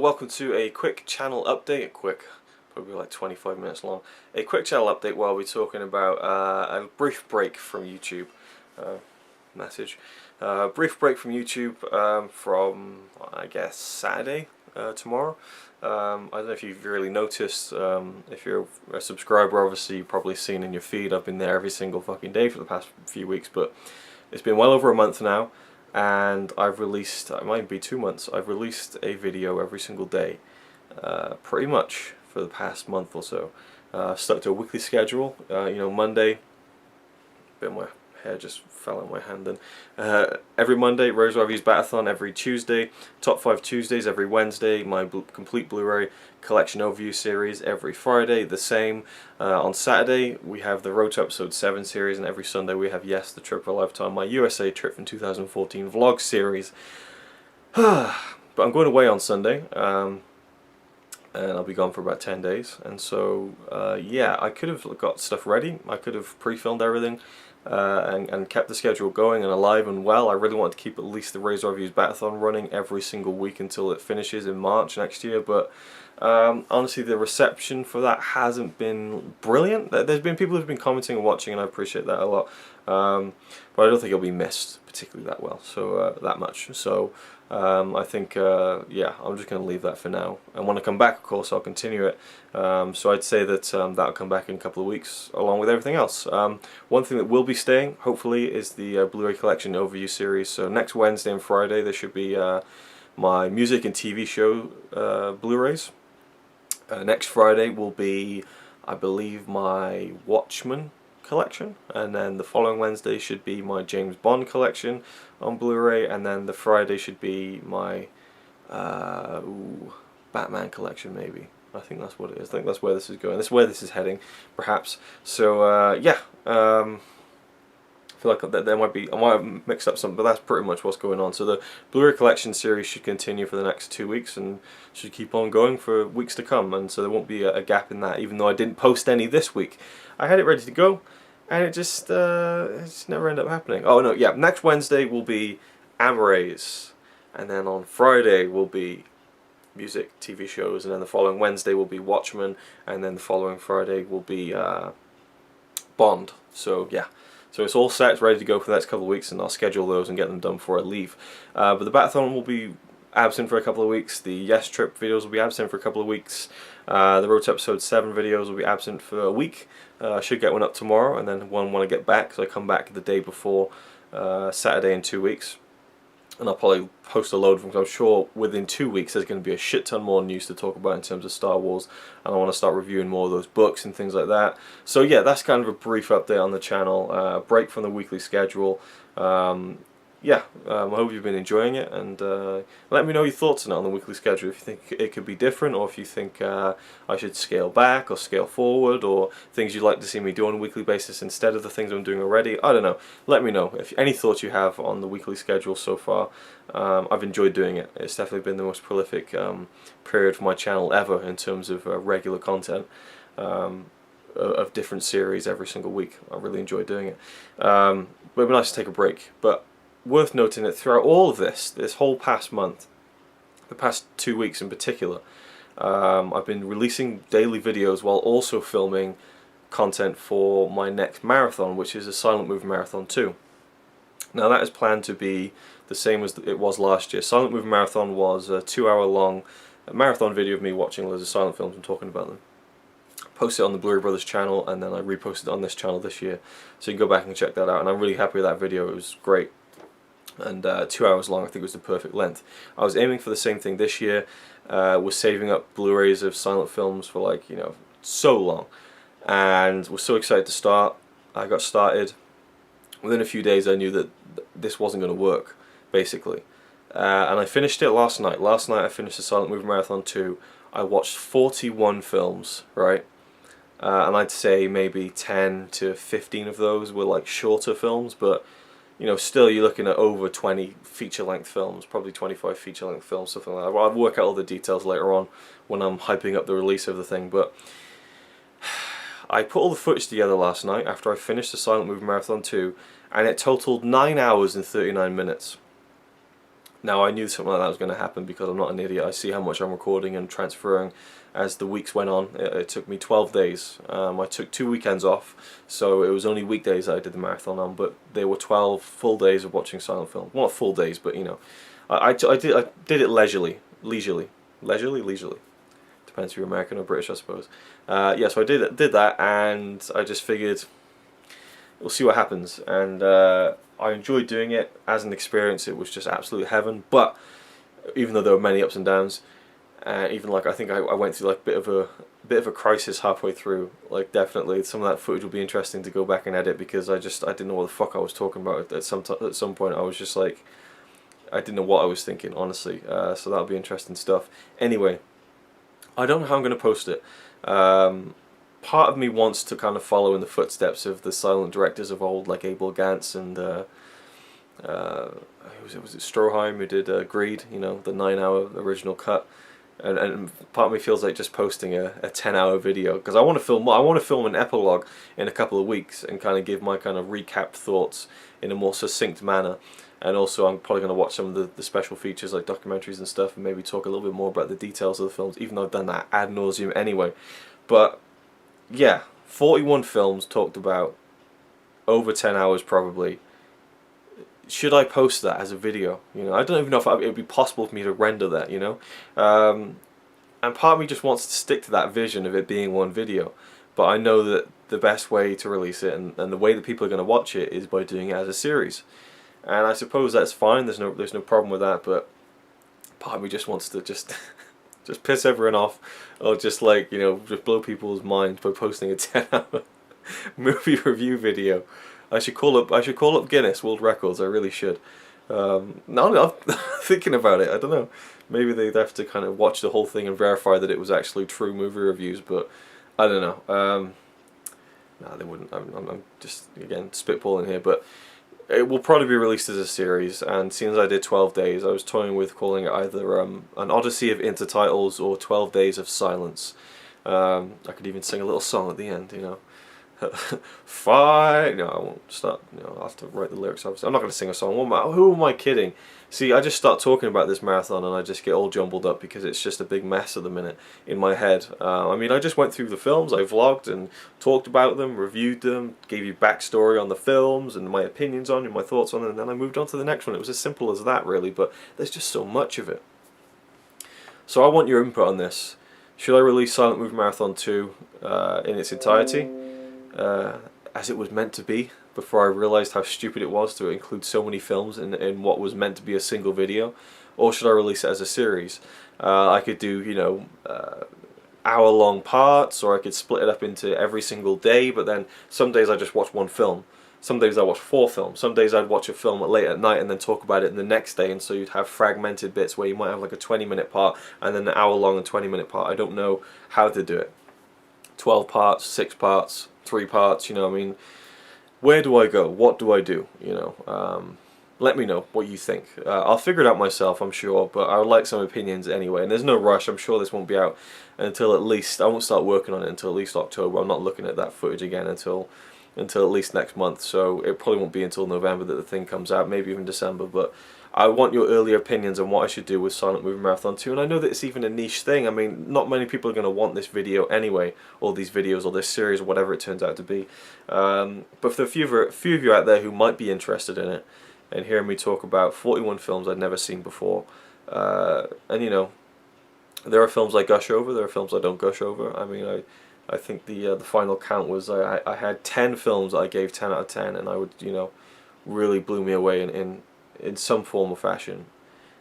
welcome to a quick channel update. Probably like 25 minutes long. A quick channel update while we're talking about a brief break from YouTube. Brief break from YouTube from, I guess, Saturday, tomorrow. I don't know if you've really noticed. If you're a subscriber, obviously you've probably seen in your feed I've been there every single fucking day for the past few weeks, but it's been well over a month now. And I've released, it might be 2 months, I've released a video every single day, pretty much for the past month or so. Stuck to a weekly schedule. Monday, my hair just fell out my hand then. Every Monday, RazorwireReviews Batathon. Every Tuesday, Top 5 Tuesdays. Every Wednesday, my complete Blu-ray collection overview series. Every Friday, the same. On Saturday, we have the Road to Episode 7 series, and every Sunday we have Yes, the Trip of a Lifetime, my USA trip from 2014 vlog series. But I'm going away on Sunday, and I'll be gone for about 10 days, and so yeah, I could have got stuff ready, I could have pre-filmed everything, and kept the schedule going and alive and well. I really want to keep at least the RazorwireReviews Batathon running every single week until it finishes in March next year, but honestly the reception for that hasn't been brilliant. There's been people who've been commenting and watching, and I appreciate that a lot, but I don't think it'll be missed particularly that well, so that much. So I think yeah, I'm just going to leave that for now, and when I come back, of course, I'll continue it. So I'd say that that'll come back in a couple of weeks along with everything else. One thing that will be staying, hopefully, is the Blu-ray collection overview series. So next Wednesday and Friday there should be my music and TV show Blu-rays. Next Friday will be, I believe, my Watchmen collection, and then the following Wednesday should be my James Bond collection on Blu-ray, and then the Friday should be my Batman collection, maybe. I think that's what it is. I think that's where this is going. That's where this is heading, perhaps. So yeah, I feel like there might be, I might have mixed up something, but that's pretty much what's going on. So the Blu-ray collection series should continue for the next 2 weeks and should keep on going for weeks to come, and so there won't be a gap in that, even though I didn't post any this week. I had it ready to go, and it just never ended up happening. Oh no, yeah, next Wednesday will be Amarays, and then on Friday will be music, TV shows, and then the following Wednesday will be Watchmen, and then the following Friday will be Bond. So yeah, so it's all set, it's ready to go for the next couple of weeks, and I'll schedule those and get them done before I leave. But the Batathon will be absent for a couple of weeks, the Yes Trip videos will be absent for a couple of weeks, the Road to Episode 7 videos will be absent for a week. I should get one up tomorrow, and then one when I get back, so I come back the day before Saturday in 2 weeks. And I'll probably post a load of them, because I'm sure within 2 weeks there's going to be a shit ton more news to talk about in terms of Star Wars, and I want to start reviewing more of those books and things like that. So yeah, that's kind of a brief update on the channel, break from the weekly schedule. Yeah, I hope you've been enjoying it, and let me know your thoughts on it on the weekly schedule, if you think it could be different, or if you think I should scale back or scale forward, or things you'd like to see me do on a weekly basis instead of the things I'm doing already. I don't know. Let me know if any thoughts you have on the weekly schedule so far. I've enjoyed doing it. It's definitely been the most prolific period for my channel ever in terms of regular content. Of different series every single week. I really enjoy doing it. But it'd be nice to take a break. But worth noting that throughout all of this whole past month, the past 2 weeks in particular, I've been releasing daily videos while also filming content for my next marathon, which is a Silent Movie Marathon 2. Now that is planned to be the same as it was last year. Silent Movie Marathon was a 2-hour-long marathon video of me watching loads of silent films and talking about them. Posted it on the Blurry Brothers channel, and then I reposted it on this channel this year, so you can go back and check that out, and I'm really happy with that video. It was great. And 2 hours long, I think, was the perfect length. I was aiming for the same thing this year. Was saving up Blu-rays of silent films for, like, you know, so long, and was so excited to start. I got started. Within a few days I knew that this wasn't going to work, basically, and I finished it last night. Last night I finished the Silent Movie Marathon 2. I watched 41 films, right? And I'd say maybe 10 to 15 of those were like shorter films, but you know, still you're looking at over 20 feature-length films, probably 25 feature-length films, something like that. Well, I'll work out all the details later on when I'm hyping up the release of the thing, but I put all the footage together last night after I finished the Silent Movie Marathon 2, and it totaled 9 hours and 39 minutes. Now, I knew something like that was going to happen because I'm not an idiot. I see how much I'm recording and transferring as the weeks went on. It took me 12 days. I took 2 weekends off, so it was only weekdays that I did the marathon on, but there were 12 full days of watching silent film. Well, not full days, but you know, I did it leisurely. Depends if you're American or British, I suppose. Yeah, so I did that, and I just figured we'll see what happens. And I enjoyed doing it as an experience. It was just absolute heaven. But even though there were many ups and downs, even like I think I went through like a bit of a crisis halfway through. Like definitely some of that footage will be interesting to go back and edit, because I didn't know what the fuck I was talking about at some point. I was just like, I didn't know what I was thinking, honestly. So that'll be interesting stuff. Anyway, I don't know how I'm going to post it. Part of me wants to kind of follow in the footsteps of the silent directors of old, like Abel Gance and was it Stroheim, who did Greed, you know, the 9-hour original cut. And part of me feels like just posting a 10-hour video, because I want to film an epilogue in a couple of weeks and kind of give my kind of recapped thoughts in a more succinct manner. And also I'm probably going to watch some of the special features like documentaries and stuff, and maybe talk a little bit more about the details of the films, even though I've done that ad nauseum anyway. But yeah, 41 films talked about, over 10 hours probably. Should I post that as a video? You know, I don't even know if it would be possible for me to render that, you know. And part of me just wants to stick to that vision of it being one video. But I know that the best way to release it, and the way that people are going to watch it, is by doing it as a series. And I suppose that's fine. There's no problem with that. But part of me just wants to just piss everyone off, or just like, you know, just blow people's minds by posting a 10-hour movie review video. I should call up Guinness World Records. I really should. Now I'm thinking about it, I don't know. Maybe they'd have to kind of watch the whole thing and verify that it was actually true movie reviews, but I don't know. No, they wouldn't. I'm just, again, spitballing here, but it will probably be released as a series. And seeing as I did 12 days, I was toying with calling it either an Odyssey of Intertitles or 12 Days of Silence. I could even sing a little song at the end, you know. Fine. No, I won't start. You know, I'll have to write the lyrics. Obviously, I'm not going to sing a song. Who am I kidding? See, I just start talking about this marathon and I just get all jumbled up because it's just a big mess at the minute in my head. I mean, I just went through the films. I vlogged and talked about them, reviewed them, gave you backstory on the films and my opinions on them, my thoughts on them, and then I moved on to the next one. It was as simple as that, really. But there's just so much of it. So I want your input on this. Should I release Silent Movie Marathon 2 in its entirety? As it was meant to be, before I realised how stupid it was to include so many films in what was meant to be a single video? Or should I release it as a series? I could do, you know, hour-long parts, or I could split it up into every single day, but then some days I just watch one film. Some days I watch 4 films. Some days I'd watch a film late at night and then talk about it in the next day, and so you'd have fragmented bits where you might have like a 20-minute part and then an hour-long and 20-minute part. I don't know how to do it. 12 parts, 6 parts, 3 parts, you know, I mean, where do I go? What do I do? You know, let me know what you think. I'll figure it out myself, I'm sure, but I would like some opinions anyway. And there's no rush. I'm sure this won't be out until at least, I won't start working on it until at least October. I'm not looking at that footage again until at least next month. So it probably won't be until November that the thing comes out, maybe even December. But I want your earlier opinions on what I should do with Silent Movie Marathon 2, and I know that it's even a niche thing. I mean, not many people are going to want this video anyway, or these videos, or this series, or whatever it turns out to be. But for the few of you out there who might be interested in it, and hearing me talk about 41 films I'd never seen before, and you know, there are films I gush over, there are films I don't gush over. I mean, I think the final count was I had 10 films I gave 10 out of 10, and I would, you know, really blew me away in some form or fashion.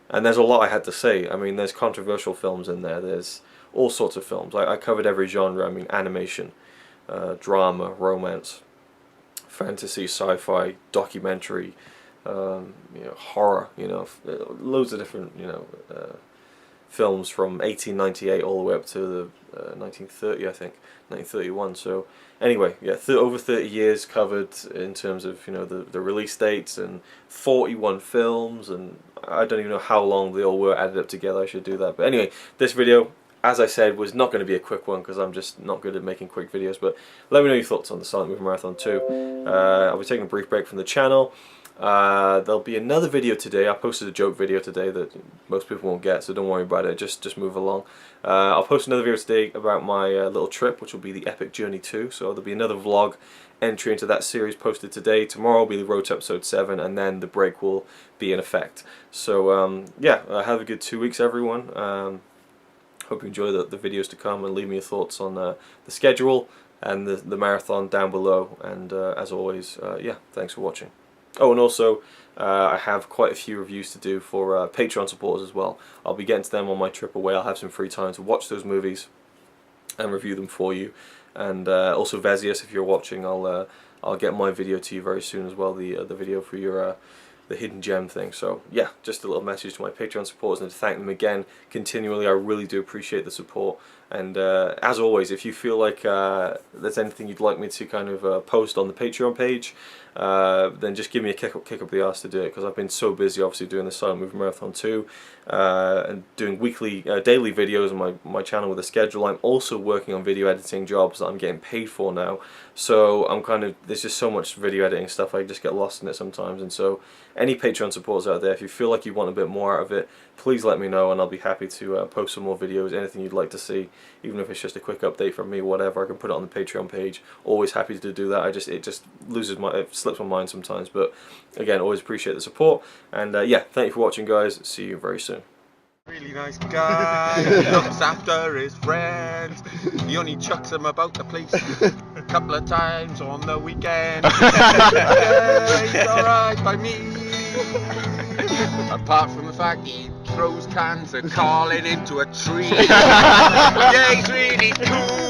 And there's a lot I had to say. I mean, there's controversial films in there, there's all sorts of films. I covered every genre. I mean, animation, drama, romance, fantasy, sci-fi, documentary, you know, horror, you know, loads of different, you know, films from 1898 all the way up to the 1930, I think, 1931. So anyway, yeah, over 30 years covered in terms of, you know, the release dates, and 41 films, and I don't even know how long they all were added up together. I should do that. But anyway, this video, as I said, was not going to be a quick one because I'm just not good at making quick videos. But let me know your thoughts on the Silent Movie Marathon 2. I'll be taking a brief break from the channel. There'll be another video today. I posted a joke video today that most people won't get, so don't worry about it. Just move along. I'll post another video today about my little trip, which will be the Epic Journey 2. So there'll be another vlog entry into that series posted today. Tomorrow will be the road to episode 7, and then the break will be in effect. So yeah, have a good 2 weeks, everyone. Hope you enjoy the videos to come, and leave me your thoughts on the schedule and the marathon down below. And as always, yeah, thanks for watching. Oh, and also I have quite a few reviews to do for Patreon supporters as well. I'll be getting to them on my trip away. I'll have some free time to watch those movies and review them for you. And also Vezius, if you're watching, I'll get my video to you very soon as well. The video for your the hidden gem thing. So yeah, just a little message to my Patreon supporters and to thank them again continually. I really do appreciate the support. And as always, if you feel like there's anything you'd like me to kind of post on the Patreon page, then just give me a kick up the arse to do it, because I've been so busy obviously doing the Silent Movie Marathon 2 and doing daily videos on my channel with a schedule. I'm also working on video editing jobs that I'm getting paid for now, so there's just so much video editing stuff, I just get lost in it sometimes. And so any Patreon supporters out there, if you feel like you want a bit more out of it, please let me know, and I'll be happy to post some more videos, anything you'd like to see, even if it's just a quick update from me, whatever. I can put it on the Patreon page. Always happy to do that. It just it slips my mind sometimes, but again, always appreciate the support. And yeah, thank you for watching, guys. See you very soon. Really nice guy, he looks after his friends. He only chucks them about the place a couple of times on the weekend. Yeah, he's alright by me. Apart from the fact he throws cans and calling into a tree. Yeah, he's really cool.